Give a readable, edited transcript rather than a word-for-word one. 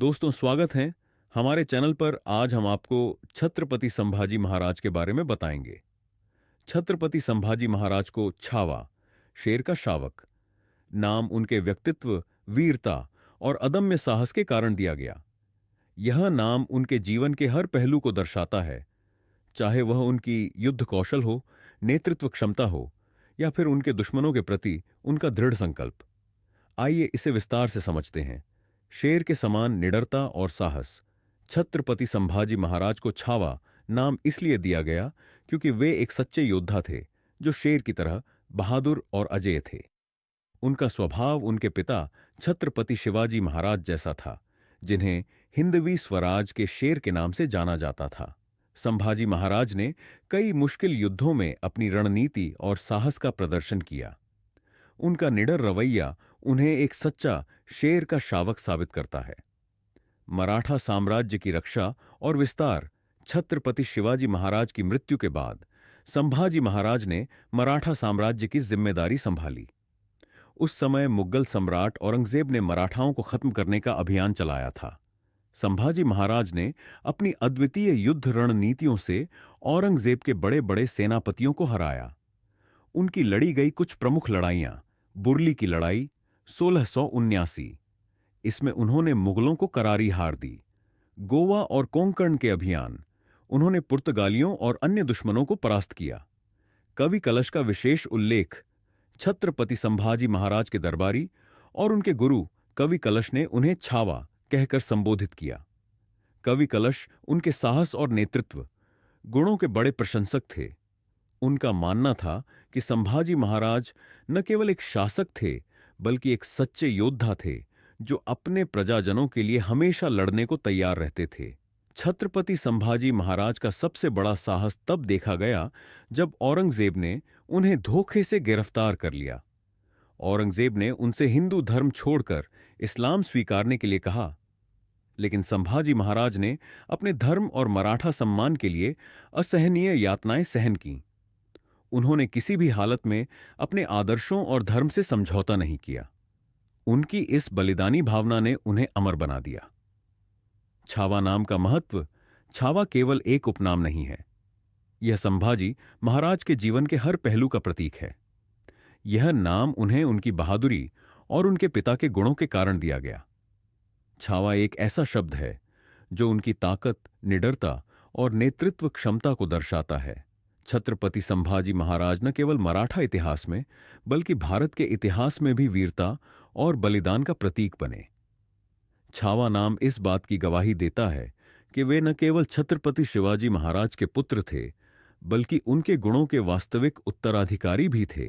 दोस्तों, स्वागत है हमारे चैनल पर। आज हम आपको छत्रपति संभाजी महाराज के बारे में बताएंगे। छत्रपति संभाजी महाराज को छावा, शेर का शावक, नाम उनके व्यक्तित्व, वीरता और अदम्य साहस के कारण दिया गया। यह नाम उनके जीवन के हर पहलू को दर्शाता है, चाहे वह उनकी युद्ध कौशल हो, नेतृत्व क्षमता हो या फिर उनके दुश्मनों के प्रति उनका दृढ़ संकल्प। आइए इसे विस्तार से समझते हैं। शेर के समान निडरता और साहस। छत्रपति संभाजी महाराज को छावा नाम इसलिए दिया गया क्योंकि वे एक सच्चे योद्धा थे जो शेर की तरह बहादुर और अजेय थे। उनका स्वभाव उनके पिता छत्रपति शिवाजी महाराज जैसा था, जिन्हें हिंदवी स्वराज के शेर के नाम से जाना जाता था। संभाजी महाराज ने कई मुश्किल युद्धों में अपनी रणनीति और साहस का प्रदर्शन किया। उनका निडर रवैया उन्हें एक सच्चा शेर का शावक साबित करता है। मराठा साम्राज्य की रक्षा और विस्तार। छत्रपति शिवाजी महाराज की मृत्यु के बाद संभाजी महाराज ने मराठा साम्राज्य की जिम्मेदारी संभाली। उस समय मुगल सम्राट औरंगजेब ने मराठाओं को खत्म करने का अभियान चलाया था। संभाजी महाराज ने अपनी अद्वितीय युद्ध रणनीतियों से औरंगजेब के बड़े बड़े सेनापतियों को हराया। उनकी लड़ी गई कुछ प्रमुख लड़ाइयां: बुरली की लड़ाई 1679, इसमें उन्होंने मुगलों को करारी हार दी। गोवा और कोंकण के अभियान, उन्होंने पुर्तगालियों और अन्य दुश्मनों को परास्त किया। कवि कलश का विशेष उल्लेख छत्रपति संभाजी महाराज के दरबारी और उनके गुरु कवि कलश ने उन्हें छावा कहकर संबोधित किया। कवि कलश उनके साहस और नेतृत्व गुणों के बड़े प्रशंसक थे। उनका मानना था कि संभाजी महाराज न केवल एक शासक थे, बल्कि एक सच्चे योद्धा थे जो अपने प्रजाजनों के लिए हमेशा लड़ने को तैयार रहते थे। छत्रपति संभाजी महाराज का सबसे बड़ा साहस तब देखा गया जब औरंगजेब ने उन्हें धोखे से गिरफ्तार कर लिया। औरंगजेब ने उनसे हिंदू धर्म छोड़कर इस्लाम स्वीकारने के लिए कहा, लेकिन संभाजी महाराज ने अपने धर्म और मराठा सम्मान के लिए असहनीय यातनाएं सहन की। उन्होंने किसी भी हालत में अपने आदर्शों और धर्म से समझौता नहीं किया। उनकी इस बलिदानी भावना ने उन्हें अमर बना दिया। छावा नाम का महत्व। छावा केवल एक उपनाम नहीं है, यह संभाजी महाराज के जीवन के हर पहलू का प्रतीक है। यह नाम उन्हें उनकी बहादुरी और उनके पिता के गुणों के कारण दिया गया। छावा एक ऐसा शब्द है जो उनकी ताकत, निडरता और नेतृत्व क्षमता को दर्शाता है। छत्रपति संभाजी महाराज न केवल मराठा इतिहास में, बल्कि भारत के इतिहास में भी वीरता और बलिदान का प्रतीक बने। छावा नाम इस बात की गवाही देता है कि वे न केवल छत्रपति शिवाजी महाराज के पुत्र थे, बल्कि उनके गुणों के वास्तविक उत्तराधिकारी भी थे।